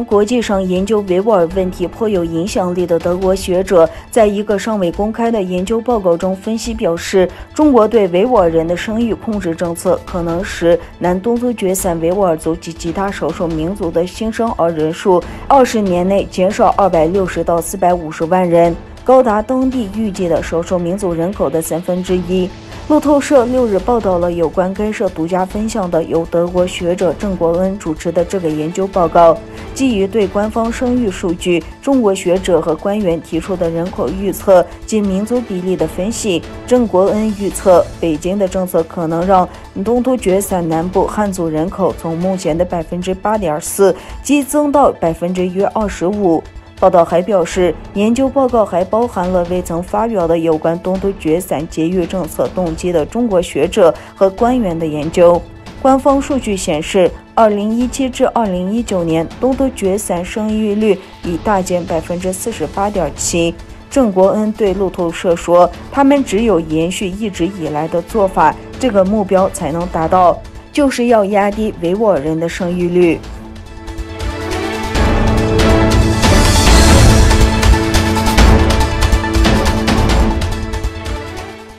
国际上研究维吾尔问题颇有影响力的德国学者，在一个尚未公开的研究报告中分析表示，中国对维吾尔人的生育控制政策可能使南东突厥散维吾尔族及其他少数民族的新生儿人数20年内减少260到450万人，高达当地预计的少数民族人口的1/3。路透社6日报道了有关该社独家分享的由德国学者郑国恩主持的这个研究报告。基于对官方生育数据、中国学者和官员提出的人口预测及民族比例的分析，郑国恩预测北京的政策可能让东突厥散南部汉族人口从目前的8.4%激增到约25%。报道还表示，研究报告还包含了未曾发表的有关东突厥散节育政策动机的中国学者和官员的研究。官方数据显示，2017至2019年，东突厥散生育率已大减48.7%。郑国恩对路透社说，他们只有延续一直以来的做法，这个目标才能达到，就是要压低维吾尔人的生育率。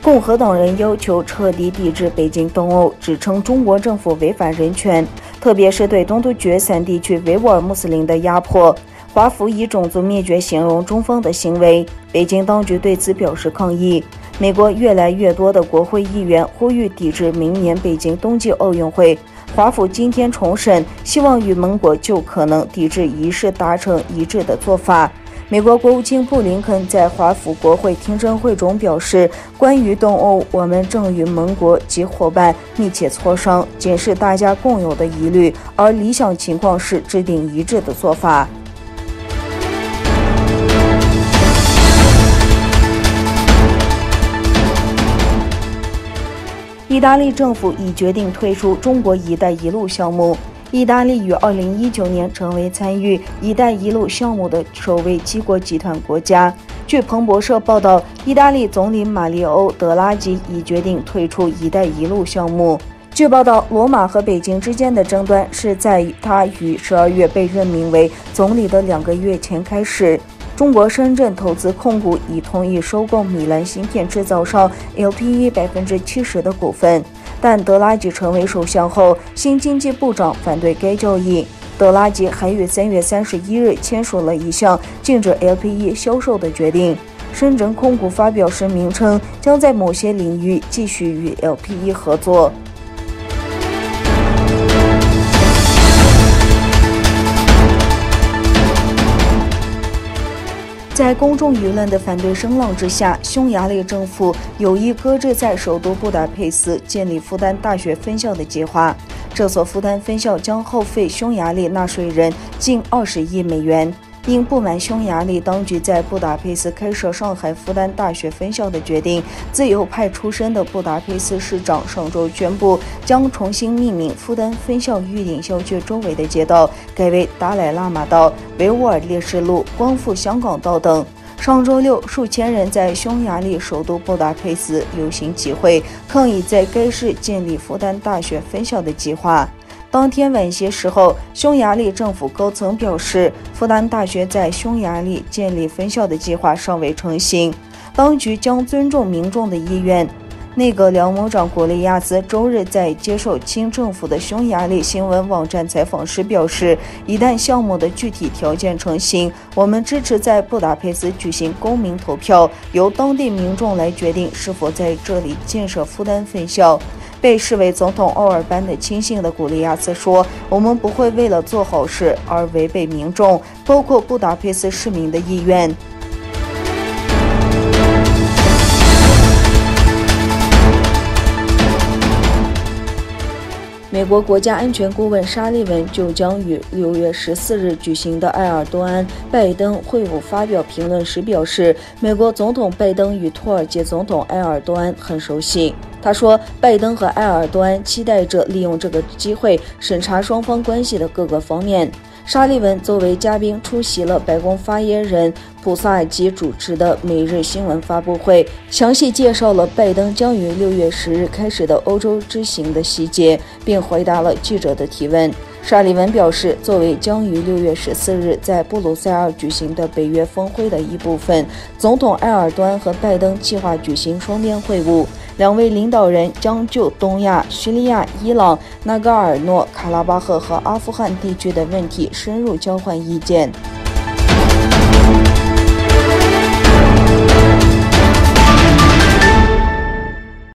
共和党人要求彻底抵制北京东欧，指称中国政府违反人权，特别是对东突厥散地区维吾尔穆斯林的压迫。华府以种族灭绝形容中方的行为，北京当局对此表示抗议。美国越来越多的国会议员呼吁抵制明年北京冬季奥运会。华府今天重申，希望与盟国就可能抵制仪式达成一致的做法。美国国务卿布林肯在华府国会听证会中表示，关于东欧，我们正与盟国及伙伴密切磋商，检视大家共有的疑虑，而理想情况是制定一致的做法。意大利政府已决定退出中国“一带一路”项目。意大利于2019年成为参与“一带一路”项目的首位七国集团国家。据彭博社报道，意大利总理马里欧·德拉吉已决定退出“一带一路”项目。据报道，罗马和北京之间的争端是在他于12月被任命为总理的2个月前开始。中国深圳投资控股已同意收购米兰芯片制造商 LPE 70%的股份。但德拉吉成为首相后，新经济部长反对该交易。德拉吉还于3月31日签署了一项禁止 LPE 销售的决定。深圳控股发表声明称，将在某些领域继续与 LPE 合作。在公众舆论的反对声浪之下，匈牙利政府有意搁置在首都布达佩斯建立复旦大学分校的计划。这所复旦分校将耗费匈牙利纳税人近20亿美元。因不满匈牙利当局在布达佩斯开设上海复旦大学分校的决定，自由派出身的布达佩斯市长上周宣布，将重新命名复旦分校预定校区周围的街道，改为达赖喇嘛道、维吾尔烈士路、光复香港道等。上周六，数千人在匈牙利首都布达佩斯游行集会，抗议在该市建立复旦大学分校的计划。当天晚些时候，匈牙利政府高层表示，复旦大学在匈牙利建立分校的计划尚未成型，当局将尊重民众的意愿。内阁僚谋长古利亚兹周日在接受亲政府的匈牙利新闻网站采访时表示，一旦项目的具体条件成型，我们支持在布达佩斯举行公民投票，由当地民众来决定是否在这里建设复旦分校。被视为总统奥尔班的亲信的古利亚斯说，我们不会为了做好事而违背民众，包括布达佩斯市民的意愿。美国国家安全顾问沙利文就将于6月14日举行的埃尔多安拜登会晤发表评论时表示，美国总统拜登与土耳其总统埃尔多安很熟悉。他说，拜登和埃尔多安期待着利用这个机会审查双方关系的各个方面。沙利文作为嘉宾出席了白宫发言人普萨尔基主持的每日新闻发布会，详细介绍了拜登将于6月10日开始的欧洲之行的细节，并回答了记者的提问。沙利文表示，作为将于6月14日在布鲁塞尔举行的北约峰会的一部分，总统埃尔多安和拜登计划举行双边会晤，两位领导人将就东亚、叙利亚、伊朗、纳戈尔诺卡拉巴赫和阿富汗地区的问题深入交换意见。